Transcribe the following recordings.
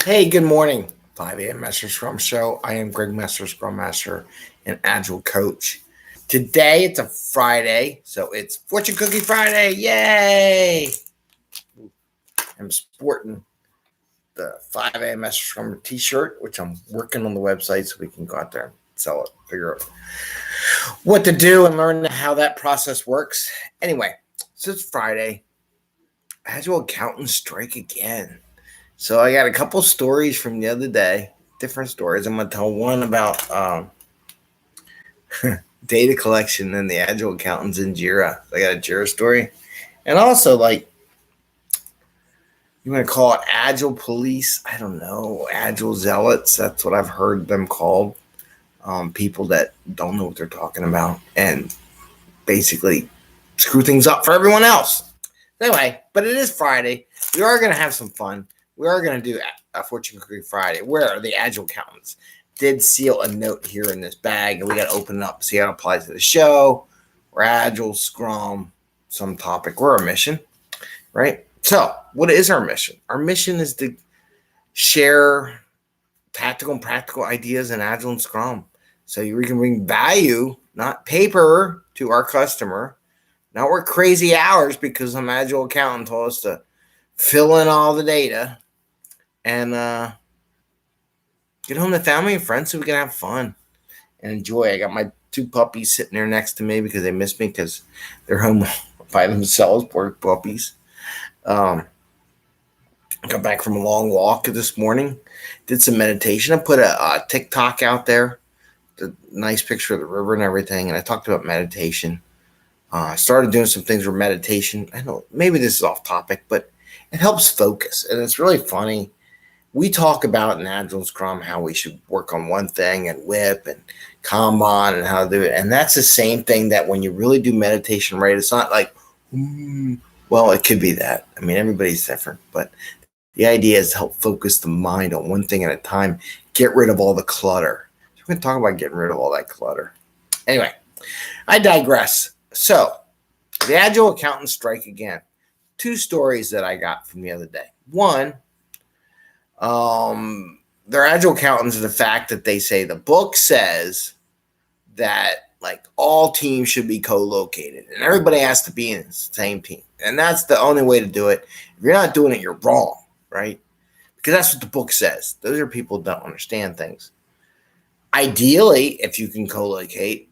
Hey, good morning. 5 a.m. Mester Scrum Show. I am Greg Mester, Scrum Master and Agile Coach. Today it's a Friday, so it's Fortune Cookie Friday. Yay! I'm sporting the 5 a.m. Mester Scrum t-shirt, which I'm working on the website so we can go out there and sell it, figure out what to do and learn how that process works. Anyway, so it's Friday. Agile Accountants Strike Again. So I got a couple stories from the other day, different stories. I'm going to tell one about data collection and the Agile Accountants in Jira. I got a Jira story. And also, you want to call it Agile Police? I don't know. Agile Zealots. That's what I've heard them called. People that don't know what they're talking about and basically screw things up for everyone else. Anyway, but it is Friday. We are going to have some fun. We are going to do a Fortune Cookie Friday where the Agile Accountants did seal a note here in this bag, and we got to open it up, see how it applies to the show. We're Agile, Scrum, some topic. We're our mission, right? So what is our mission? Our mission is to share tactical and practical ideas in Agile and Scrum. So we can bring value, not paper, to our customer. Not work crazy hours because some Agile accountant told us to fill in all the data and get home to family and friends so we can have fun and enjoy. I got my two puppies sitting there next to me because they miss me because they're home by themselves, poor puppies. Got back from a long walk this morning, did some meditation. I put a TikTok out there, the nice picture of the river and everything, and I talked about meditation. I started doing some things with meditation. I know maybe this is off topic, but it helps focus, and it's really funny. We talk about in Agile and Scrum how we should work on one thing and whip and Kanban and how to do it, and that's the same thing that when you really do meditation right, it's not like, well, it could be that. I mean, everybody's different, but the idea is to help focus the mind on one thing at a time, get rid of all the clutter. So we're going to talk about getting rid of all that clutter. Anyway, I digress. So, the Agile Accountants Strike Again. Two stories that I got from the other day. One, they're Agile accountants, the fact that they say the book says that all teams should be co-located and everybody has to be in the same team. And that's the only way to do it. If you're not doing it, you're wrong, right? Because that's what the book says. Those are people who don't understand things. Ideally, if you can co-locate,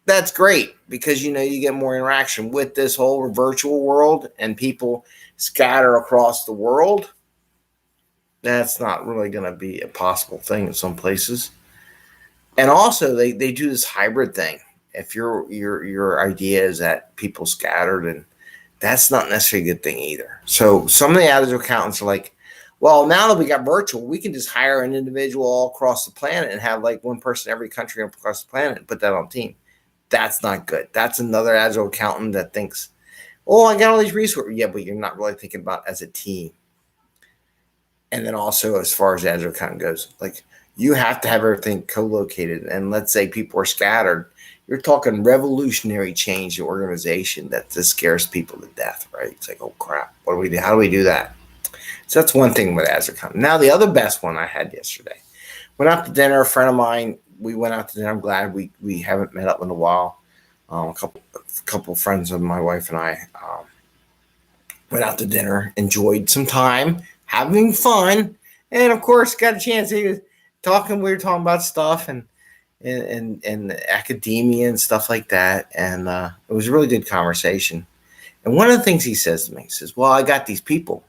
that's great because, you get more interaction with this whole virtual world and people scatter across the world. That's not really going to be a possible thing in some places. And also, they do this hybrid thing. If your idea is that people scattered, and that's not necessarily a good thing either. So some of the Agile accountants are like, well, now that we got virtual, we can just hire an individual all across the planet and have one person in every country across the planet and put that on team. That's not good. That's another Agile accountant that thinks, oh, I got all these resources. Yeah, but you're not really thinking about as a team. And then also, as far as Agile accountant goes, you have to have everything co-located. And let's say people are scattered. You're talking revolutionary change in organization that just scares people to death, right? It's like, oh, crap. What do we do? How do we do that? So that's one thing with Agile accountant. Now, the other best one I had yesterday. Went out to dinner. A friend of mine, we went out to dinner. I'm glad we haven't met up in a while. A couple friends of my wife and I went out to dinner, enjoyed some time, having fun, and of course got a chance. He was talking. We were talking about stuff and academia and stuff like that, and it was a really good conversation. And one of the things he says to me, he says, "Well, I got these people.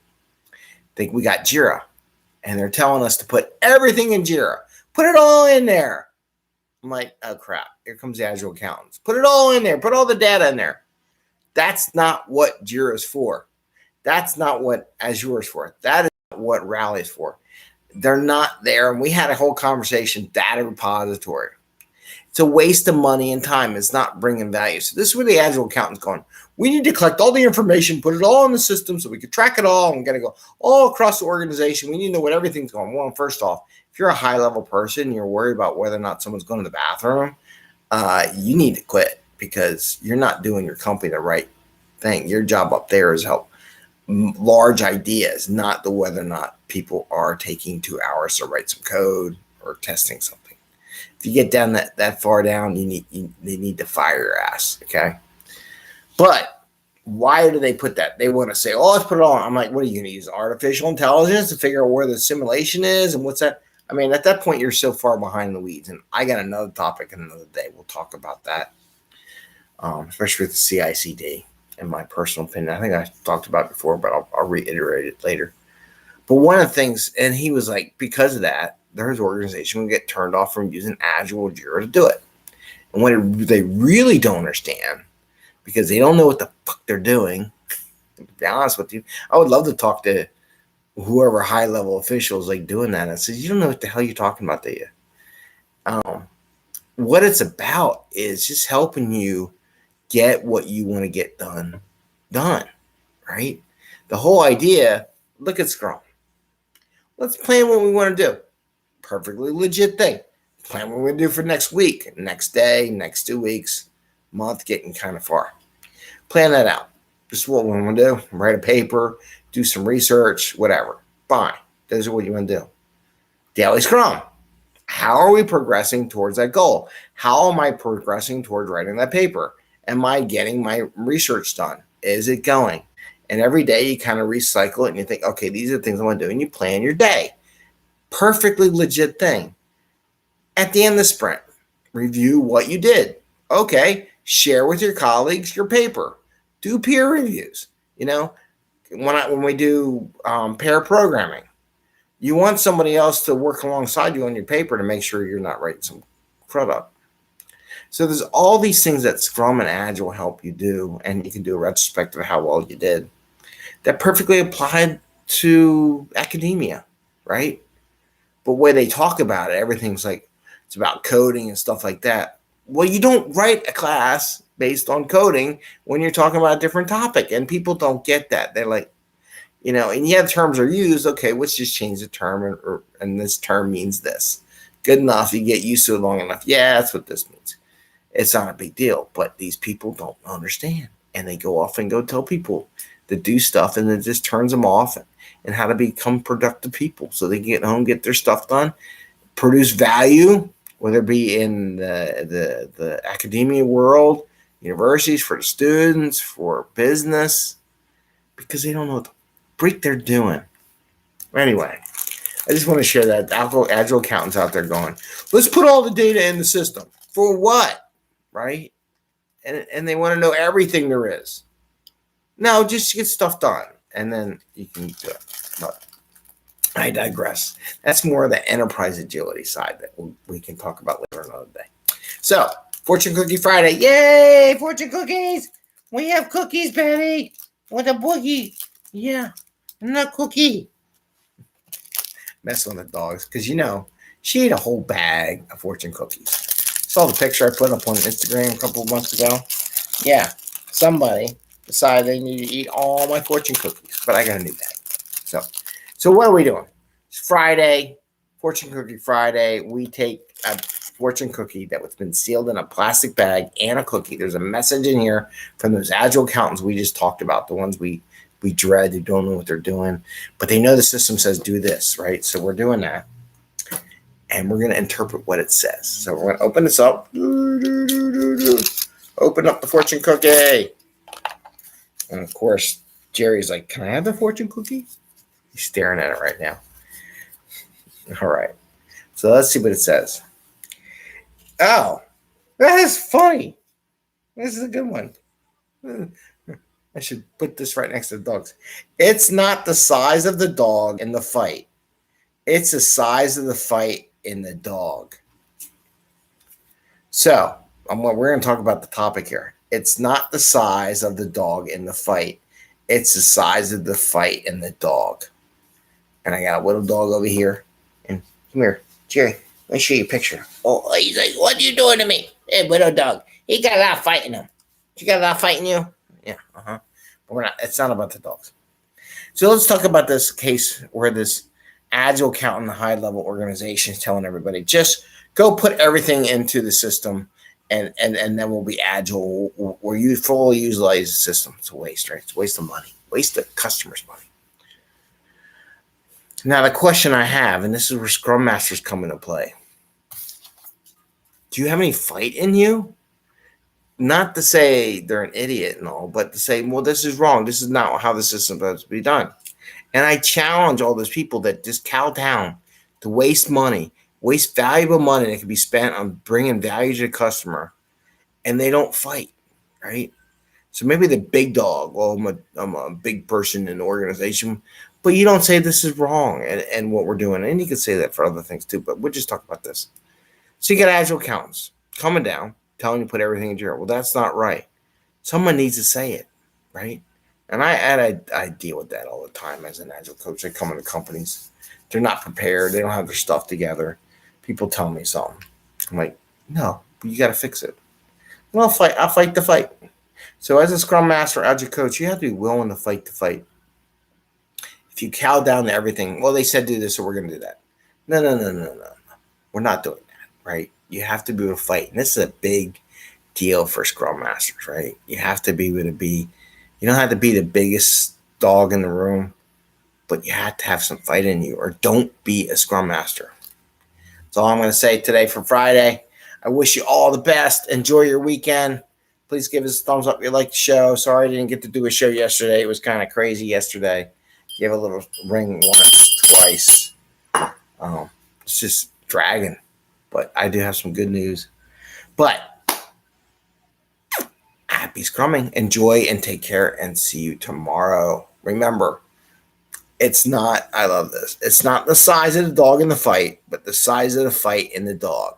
Think we got Jira, and they're telling us to put everything in Jira. Put it all in there." I'm like, oh, crap. Here comes the Agile accountants. Put it all in there. Put all the data in there. That's not what Jira is for. That's not what Azure is for. That is not what Rally is for. They're not there. And we had a whole conversation, data repository. It's a waste of money and time. It's not bringing value. So this is where the Agile accountant's going. We need to collect all the information, put it all in the system so we can track it all. And we're going to go all across the organization. We need to know what everything's going. Well, first off, if you're a high-level person, you're worried about whether or not someone's going to the bathroom, you need to quit because you're not doing your company the right thing. Your job up there is help large ideas, not the whether or not people are taking 2 hours to write some code or testing something. If you get down that far down, they need to fire your ass, okay? But why do they put that? They want to say, oh, let's put it on. I'm like, what are you going to use? Artificial intelligence to figure out where the simulation is and what's that? I mean, at that point, you're so far behind the weeds. And I got another topic another day. We'll talk about that, especially with the CI/CD, in my personal opinion. I think I talked about it before, but I'll reiterate it later. But one of the things, and he was like, because of that, there's organization will get turned off from using Agile or Jira to do it. And what they really don't understand, because they don't know what the fuck they're doing, to be honest with you, I would love to talk to whoever high-level officials like doing that. And says, you don't know what the hell you're talking about, do you? What it's about is just helping you get what you want to get done, right? The whole idea, look at Scrum. Let's plan what we want to do. Perfectly legit thing. Plan what we're going to do for next week, next day, next 2 weeks, month, getting kind of far. Plan that out. This is what we want to do. Write a paper, do some research, whatever. Fine. Those are what you want to do. Daily Scrum. How are we progressing towards that goal? How am I progressing towards writing that paper? Am I getting my research done? Is it going? And every day you kind of recycle it and you think, okay, these are the things I want to do. And you plan your day. Perfectly legit thing. At the end of the sprint, review what you did. Okay, share with your colleagues your paper. Do peer reviews. You know, when we do pair programming, you want somebody else to work alongside you on your paper to make sure you're not writing some crud up. So there's all these things that Scrum and Agile help you do, and you can do a retrospective of how well you did. That perfectly applied to academia, right? But where they talk about it, everything's like, it's about coding and stuff like that. Well, you don't write a class based on coding when you're talking about a different topic, and people don't get that. They're like, you know, and yeah, terms are used. Okay, let's just change the term, and this term means this. Good enough. You get used to it long enough. Yeah, that's what this means. It's not a big deal, but these people don't understand, and they go off and go tell people to do stuff, and it just turns them off and how to become productive people so they can get home, get their stuff done, produce value, whether it be in the academia world, universities, for the students, for business, because they don't know what the freak they're doing. Anyway, I just want to share that. Agile accountants out there going, let's put all the data in the system. For what? Right? And they want to know everything there is. No, just get stuff done, and then you can do it. But I digress. That's more of the enterprise agility side that we can talk about later another day. So, Fortune Cookie Friday. Yay, Fortune Cookies! We have cookies, Betty, with a boogie. Yeah, and a cookie. Messing with the dogs, because, you know, she ate a whole bag of Fortune Cookies. Saw the picture I put up on Instagram a couple of months ago. Yeah, somebody decided they need to eat all my Fortune Cookies, but I got a new bag. So what are we doing? It's Friday, Fortune Cookie Friday. We take a Fortune cookie that's been sealed in a plastic bag and a cookie. There's a message in here from those Agile accountants we just talked about, the ones we dread, who don't know what they're doing, but they know the system says do this, right? So we're doing that, and we're going to interpret what it says. So we're going to open this up. Open up the Fortune cookie. And of course, Jerry's like, can I have the Fortune cookie? He's staring at it right now. All right. So let's see what it says. Oh, that is funny. This is a good one. I should put this right next to the dogs. It's not the size of the dog in the fight. It's the size of the fight in the dog. So we're going to talk about the topic here. It's not the size of the dog in the fight. It's the size of the fight in the dog. And I got a little dog over here. And come here, Jerry. Let me show you a picture. Oh, he's like, what are you doing to me? Hey, little dog. He got a lot of fight in him. You got a lot of fight in you? Yeah, But we're not. It's not about the dogs. So let's talk about this case where this Agile accountant, high-level organization is telling everybody, just go put everything into the system, and then we'll be Agile, where you fully utilize the system. It's a waste, right? It's a waste of money. Waste the customer's money. Now, the question I have, and this is where Scrum Masters come into play. Do you have any fight in you? Not to say they're an idiot and all, but to say, well, this is wrong. This is not how this is supposed to be done. And I challenge all those people that just cow down to waste money, waste valuable money that could be spent on bringing value to the customer, and they don't fight, right? So maybe the big dog, well, I'm a big person in the organization, but you don't say this is wrong and what we're doing. And you can say that for other things too, but we'll just talk about this. So you got Agile accountants coming down, telling you to put everything in Jira. Well, that's not right. Someone needs to say it, right? And I deal with that all the time as an Agile coach. I come into companies, they're not prepared, they don't have their stuff together. People tell me something. I'm like, no, you got to fix it. Well, I'll fight the fight. So as a Scrum Master, Agile coach, you have to be willing to fight the fight. If you cow down to everything, well, they said do this, so we're going to do that. No. We're not doing that, right? You have to be able to fight. And this is a big deal for Scrum Masters, right? You have to be able to be, you don't have to be the biggest dog in the room, but you have to have some fight in you, or don't be a Scrum Master. That's all I'm going to say today for Friday. I wish you all the best. Enjoy your weekend. Please give us a thumbs up if you like the show. Sorry I didn't get to do a show yesterday. It was kind of crazy yesterday. Give a little ring once, twice. It's just dragging. But I do have some good news. But happy scrumming. Enjoy and take care, and see you tomorrow. Remember, it's not, I love this, it's not the size of the dog in the fight, but the size of the fight in the dog.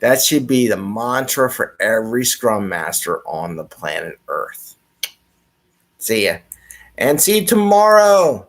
That should be the mantra for every Scrum Master on the planet Earth. See ya. And see you tomorrow.